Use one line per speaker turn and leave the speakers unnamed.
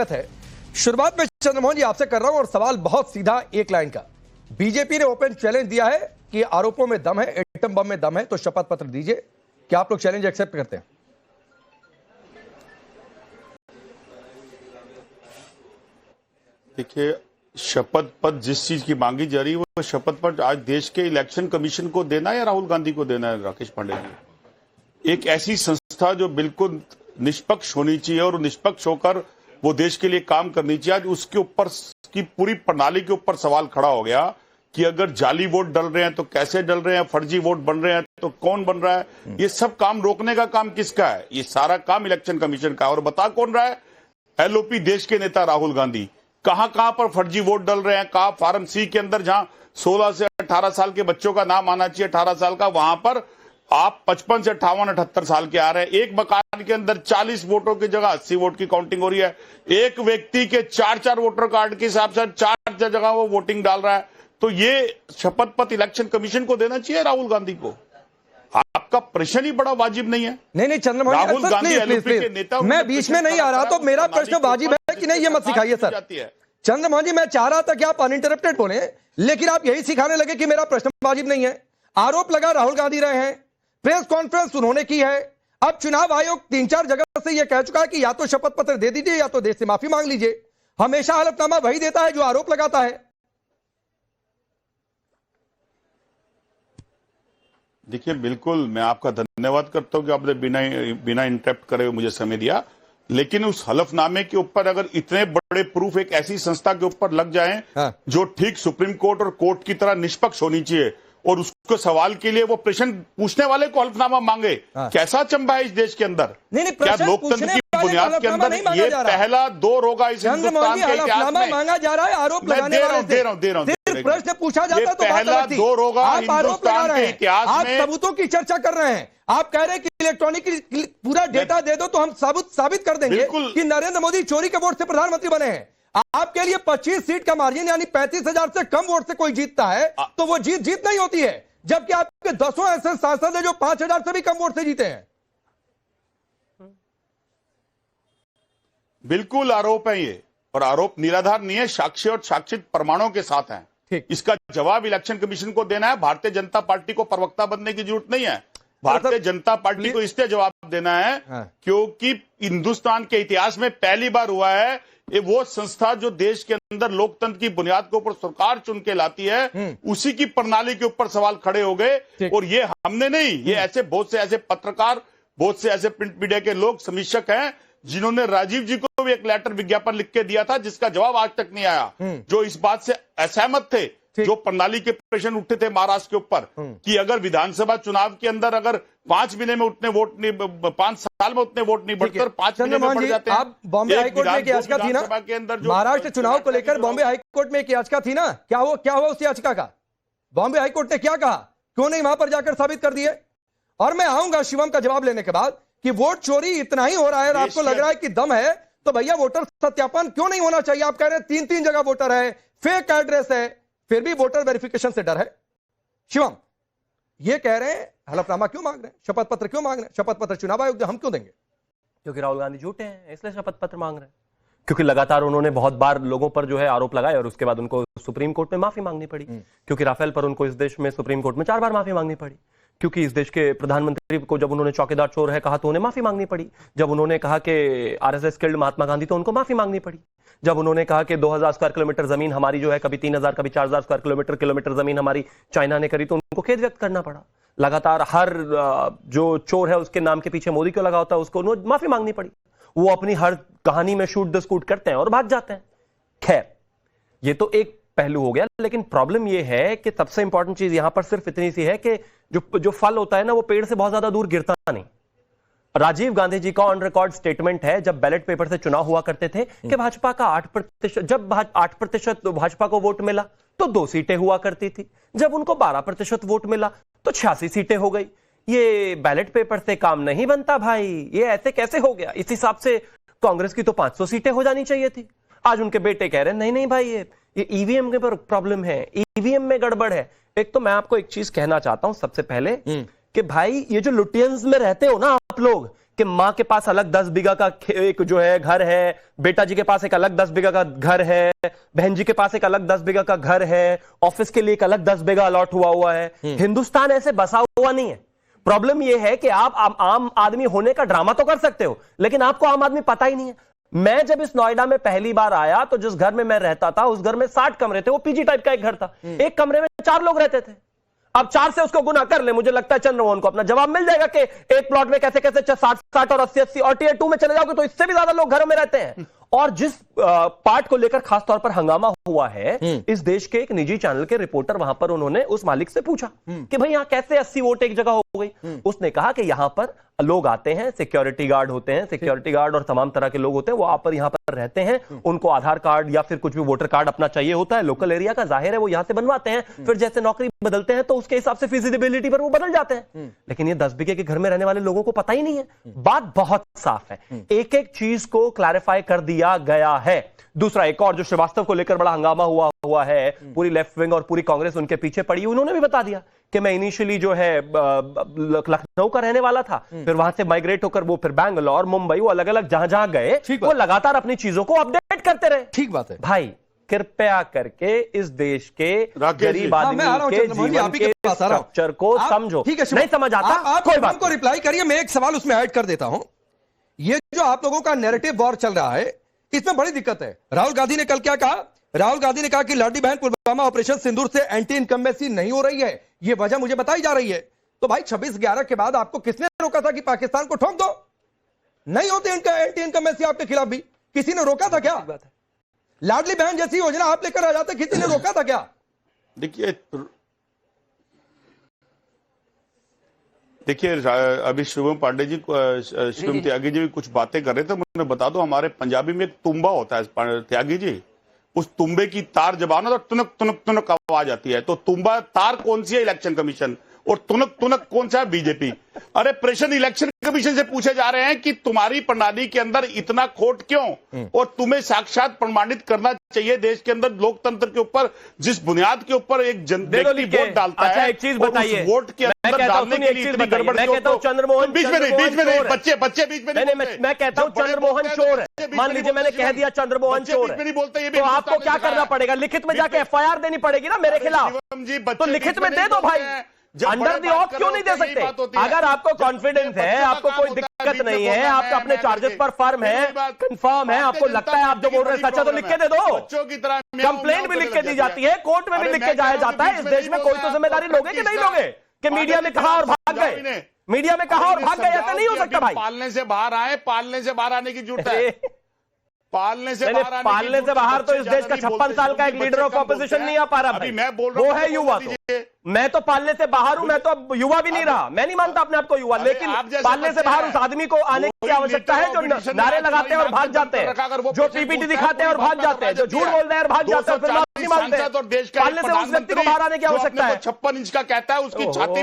स्वागत है। शुरुआत में चंद्रमोहन जी आपसे कर रहा हूं और सवाल बहुत सीधा एक लाइन का। बीजेपी ने ओपन चैलेंज दिया है कि आरोपों में दम है, एटम बम में दम है, तो शपथ पत्र दीजिए। क्या आप लोग चैलेंज एक्सेप्ट करते हैं?
देखिए, शपथ पत्र जिस चीज की मांगी जा रही है वो शपथ पत्र आज देश के इलेक्शन कमीशन को देना है या राहुल गांधी को देना है? राकेश पांडे जी, एक ऐसी संस्था जो बिल्कुल निष्पक्ष होनी चाहिए और निष्पक्ष होकर वो देश के लिए काम करनी चाहिए, आज उसके ऊपर की पूरी प्रणाली के ऊपर सवाल खड़ा हो गया कि अगर जाली वोट डल रहे हैं तो कैसे डल रहे हैं, फर्जी वोट बन रहे हैं तो कौन बन रहा है। ये सब काम रोकने का काम किसका है? ये सारा काम इलेक्शन कमीशन का है। और बता कौन रहा है? एलओपी देश के नेता राहुल गांधी। कहां पर फर्जी वोट डल रहे हैं, कहां फार्म सी के अंदर जहां 16 से 18 साल के बच्चों का नाम आना चाहिए, 18 साल का, वहां पर आप 55 से 58 78 साल के आ रहे हैं। एक मकान के अंदर 40 वोटों की जगह 80 वोट की काउंटिंग हो रही है। एक व्यक्ति के 4 वोटर कार्ड के हिसाब से 4 जगह वो वोटिंग डाल रहा है। तो ये शपथ पत्र इलेक्शन कमीशन को देना चाहिए राहुल गांधी को। आपका प्रश्न ही बड़ा वाजिब नहीं है।
नहीं चंद्रमोहन,
राहुल गांधी एलओपी के नेता,
मैं बीच में नहीं आ रहा, तो मेरा प्रश्न वाजिब है कि नहीं ये मत सिखाइए सर। चंद्रमोहन जी, मैं चाह रहा था कि आप अनइंटरप्टेड बोले, लेकिन आप यही सिखाने लगे कि मेरा प्रश्न वाजिब नहीं है। आरोप लगा राहुल गांधी रहे हैं, प्रेस कॉन्फ्रेंस उन्होंने की है। अब चुनाव आयोग 3-4 जगह से यह कह चुका है कि या तो शपथ पत्र दे दीजिए या तो देश से माफी मांग लीजिए। हमेशा हलफनामा वही देता है जो आरोप लगाता है।
देखिए, बिल्कुल मैं आपका धन्यवाद करता हूं कि आपने बिना इंटरप्ट करे मुझे समय दिया। लेकिन उस हलफनामे के ऊपर अगर इतने बड़े प्रूफ एक ऐसी संस्था के ऊपर लग जाएं, जो ठीक सुप्रीम कोर्ट और कोर्ट की तरह निष्पक्ष होनी चाहिए, और उसको सवाल के लिए वो प्रश्न पूछने वाले को हलफनामा मांगे, कैसा चंबा है इस देश के अंदर? क्या लोकतंत्र की बुनियाद के अंदर ये पहला दौर होगा इस हिंदुस्तान के इतिहास में?
मांगा जा रहा है आरोप लगाने वाले से।
दे रहा हूं
प्रश्न पूछा जाता तो
पहला दौर होगा हिंदुस्तान के इतिहास में।
आप सबूतों की चर्चा कर रहे हैं। आप कह रहे हैं कि इलेक्ट्रॉनिक पूरा डेटा दे दो तो हम साबित कर देंगे कि नरेंद्र मोदी चोरी के वोट से प्रधानमंत्री बने हैं। आपके लिए 25 सीट का मार्जिन यानी 35,000 से कम वोट से कोई जीतता है तो वो जीत नहीं होती है, जबकि आपके 10 ऐसे सांसद हैं जो 5,000 से भी कम वोट से जीते हैं।
बिल्कुल आरोप है ये, और आरोप निराधार नहीं है, साक्ष्य और साक्षित प्रमाणों के साथ हैं। इसका जवाब इलेक्शन कमीशन को देना है। भारतीय जनता पार्टी को प्रवक्ता बनने की जरूरत नहीं है। भारतीय जनता पार्टी को इसलिए जवाब देना है क्योंकि हिंदुस्तान के इतिहास में पहली बार हुआ है ये वो संस्था जो देश के अंदर लोकतंत्र की बुनियाद के ऊपर सरकार चुन के लाती है, उसी की प्रणाली के ऊपर सवाल खड़े हो गए। और ये हमने नहीं, ये ऐसे बहुत से ऐसे पत्रकार, बहुत से ऐसे प्रिंट मीडिया के लोग, समीक्षक हैं जिन्होंने राजीव जी को भी एक लेटर विज्ञापन लिख के दिया था जिसका जवाब आज तक नहीं आया, जो इस बात से असहमत थे, जो प्रणाली के प्रश्न उठे थे महाराष्ट्र के ऊपर कि अगर विधानसभा चुनाव के अंदर अगर 5 महीने में उतने वोट नहीं, 5 साल में उतने वोट नहीं बढ़ते और 5 महीने में बढ़ जाते हैं।
आप बॉम्बे हाईकोर्ट में एक याचिका थी ना महाराष्ट्र चुनाव को लेकर, बॉम्बे हाईकोर्ट में एक याचिका थी ना, क्या हुआ उस याचिका का? बॉम्बे हाईकोर्ट ने क्या कहा? क्यों नहीं वहां पर जाकर साबित कर दिए? और मैं आऊंगा शिवम का जवाब लेने के बाद कि वोट चोरी इतना ही हो रहा है और आपको लग रहा है कि दम है, तो भैया वोटर सत्यापन क्यों नहीं होना चाहिए? आप कह रहे हैं 3-3 जगह वोटर है, फेक एड्रेस है, फिर भी वोटर वेरिफिकेशन से डर है। शिवम ये कह रहे हैं हलफनामा क्यों मांग रहे हैं, शपथ पत्र क्यों मांग रहे हैं? शपथ पत्र चुनाव आयोग हम क्यों देंगे?
क्योंकि राहुल गांधी झूठे हैं, इसलिए शपथ पत्र मांग रहे हैं। क्योंकि लगातार उन्होंने बहुत बार लोगों पर जो है आरोप लगाए और उसके बाद उनको सुप्रीम कोर्ट में माफी मांगनी पड़ी। क्योंकि राफेल पर उनको इस देश में सुप्रीम कोर्ट में 4 बार माफी मांगनी पड़ी। क्योंकि इस देश के प्रधानमंत्री को जब उन्होंने चौकीदार चोर है कहा तो उन्हें माफी मांगनी पड़ी। जब उन्होंने कहा कि आरएसएस किल्ड महात्मा गांधी तो उनको माफी मांगनी पड़ी। जब उन्होंने कहा कि 2000 स्क्वायर किलोमीटर जमीन हमारी जो है, कभी 3000, कभी 4000 स्क्वायर किलोमीटर जमीन हमारी चाइना ने करी, तो उनको खेद व्यक्त करना पड़ा। लगातार हर जो चोर है उसके नाम के पीछे मोदी क्यों लगा होता है, उसको माफी मांगनी पड़ी। वो अपनी हर कहानी में शूट द स्कूट करते हैं और भाग जाते हैं। खैर, ये तो एक पहलू हो गया, लेकिन प्रॉब्लम ये है कि सबसे इंपॉर्टेंट चीज यहां पर सिर्फ इतनी सी है कि जो फल होता है ना वो पेड़ से बहुत ज्यादा दूर गिरता नहीं। राजीव गांधी जी का ऑन रिकॉर्ड स्टेटमेंट है, जब बैलेट पेपर से चुनाव हुआ करते थे कि भाजपा का 8%, जब 8% भाजपा को वोट मिला तो 2 सीटें हुआ करती थी, जब उनको 12% वोट मिला तो 86 सीटें हो गई। ये बैलेट पेपर से काम नहीं बनता भाई, ये ऐसे कैसे हो गया? इस हिसाब से कांग्रेस की तो 500 सीटें हो जानी चाहिए थी। आज उनके बेटे कह रहे हैं नहीं भाई ये ईवीएम के पर प्रॉब्लम है, ईवीएम में गड़बड़ है। एक तो मैं आपको एक चीज कहना चाहता हूं सबसे पहले कि भाई ये जो लुटियंस में रहते हो ना आप लोग, कि मां के पास अलग 10 बीघा का एक जो है घर है, बेटा जी के पास एक अलग 10 बीघा का घर है, बहन जी के पास एक अलग 10 बीघा का घर है, ऑफिस के लिए एक अलग 10 बीघा अलॉट हुआ है। हिंदुस्तान ऐसे बसा हुआ नहीं है। प्रॉब्लम यह है कि आप आम आदमी होने का ड्रामा तो कर सकते हो, लेकिन आपको आम आदमी पता ही नहीं है। मैं जब इस नोएडा में पहली बार आया तो जिस घर में मैं रहता था उस घर में 60 कमरे थे, वो पीजी टाइप का एक घर था। एक कमरे में 4 लोग रहते थे। अब 4 से उसको गुना कर ले, मुझे लगता है चंद्रमोहन को अपना जवाब मिल जाएगा कि एक प्लॉट में कैसे कैसे 60 और 80 और टियर 2 में चले जाओगे तो इससे भी ज्यादा लोग घरों में रहते हैं। और जिस पार्ट को लेकर खासतौर पर हंगामा हुआ है, इस देश के एक निजी चैनल के रिपोर्टर वहां पर उन्होंने उस मालिक से पूछा कि भाई यहां कैसे 80 वोट एक जगह हो गई। उसने कहा कि यहां पर लोग आते हैं, सिक्योरिटी गार्ड होते हैं, सिक्योरिटी गार्ड और तमाम तरह के लोग होते हैं, वो आप पर यहां पर रहते हैं, उनको आधार कार्ड या फिर कुछ भी वोटर कार्ड अपना चाहिए होता है, लोकल एरिया का, जाहिर है वो यहां से बनवाते हैं, फिर जैसे नौकरी बदलते हैं तो उसके हिसाब से फिजिबिलिटी पर वो बदल जाते हैं। लेकिन ये 10 बीघे के घर में रहने वाले लोगों को पता ही नहीं है। बात बहुत साफ है, एक एक चीज को क्लैरिफाई कर दिया गया है। दूसरा, एक और जो श्रीवास्तव को लेकर बड़ा हंगामा हुआ है, पूरी लेफ्ट विंग और पूरी कांग्रेस उनके पीछे पड़ी, उन्होंने भी बता दिया कि मैं इनिशियली जो है लखनऊ का रहने वाला था, फिर वहां से माइग्रेट होकर वो फिर बैंगलोर, मुंबई, वो अलग अलग जहां जहां गए, वो लगातार अपनी चीजों को अपडेट करते रहे।
ठीक बात है
भाई, कृपया करके इस देश के गरीब आदमी के जीवन के स्ट्रक्चर को समझो।
ठीक है,
नहीं समझ आता
आप
कोई बात
को रिप्लाई करिए। मैं एक सवाल उसमें ऐड कर देता हूं। ये जो आप लोगों का नैरेटिव वॉर चल रहा है, इसमें बड़ी दिक्कत है। राहुल गांधी ने कल क्या कहा? राहुल गांधी ने कहा कि लाडी बहन पुलवामा ऑपरेशन सिंदूर से एंटी इनकम्बेंसी नहीं हो रही है, यह वजह मुझे बताई जा रही है। तो भाई 26/11 के बाद आपको किसने रोका था कि पाकिस्तान को ठोक दो? नहीं होती एंटी इनकम्बेंसी आपके खिलाफ भी, किसी ने रोका था क्या? लाडली बहन जैसी योजना आप लेकर आ जाते, किसी ने रोका था क्या?
देखिए अभी शुभम पांडे जी, शुभम त्यागी जी भी कुछ बातें कर रहे थे। मुझे बता दो, हमारे पंजाबी में एक तुम्बा होता है त्यागी जी, उस तुम्बे की तार जब आना तो तुनक तुनक तुनक आवाज आती है। तो तुम्बा तार कौन सी है? Election commission. और तुनक तुनक कौन सा है? बीजेपी। अरे प्रश्न इलेक्शन कमीशन से पूछे जा रहे हैं कि तुम्हारी प्रणाली के अंदर इतना खोट क्यों, और तुम्हें साक्षात प्रमाणित करना चाहिए देश के अंदर लोकतंत्र के ऊपर जिस बुनियाद के ऊपर एक व्यक्ति वोट डालता है।
अच्छा, एक चीज बताइए,
वोट के अंदर डालने के लिए इतनी गड़बड़
मैं कहता हूं चंद्रमोहन
बीच में नहीं, बच्चे बीच में नहीं।
मैं कहता हूं चंद्रमोहन चोर है। मान लीजिए मैंने कह दिया चंद्रमोहन चोर है, तो आपको क्या करना पड़ेगा? लिखित में जाके FIR देनी पड़ेगी ना मेरे खिलाफ। तो लिखित में दे दो भाई, अंडर द ऑफ क्यों नहीं दे सकते? अगर आपको कॉन्फिडेंस है, आपको कोई दिक्कत नहीं है, आपका अपने चार्जेस पर फर्म है, कंफर्म है, आपको लगता है आप जो बोल रहे हैं सच है, तो लिख के दे दो।
बच्चों की तरह
कंप्लेंट भी लिख के दी जाती है, कोर्ट में भी लिख के जाया जाता है। इस देश में कोई तो जिम्मेदारी लोगे कि नहीं लोगे? कि मीडिया में कहा और भाग गए, मीडिया में कहा और भाग गए, ऐसा नहीं हो सकता भाई।
पालने से बाहर आए, पालने से बाहर आने की जरूरत है। पालने से
बाहर तो इस देश का 56 साल का एक लीडर ऑफ ऑपोजिशन नहीं आ पा रहा भाई।
मैं बोल रहा हूं,
वो है युवा। तो मैं तो पालने से बाहर हूं, मैं तो अब युवा भी नहीं रहा। मैं नहीं मानता अपने आप को युवा, लेकिन पालने से बाहर उस आदमी को आने की आवश्यकता है जो नारे लगाते हैं और भाग जाते हैं, जो PPT दिखाते हैं और भाग जाते हैं, जो झूठ बोल रहे हैं और भाग जाते हैं, फिर माफी मांगते हैं। पालने से उस व्यक्ति को बाहर आने की आवश्यकता है।
56 इंच का कहता है, उसकी छाती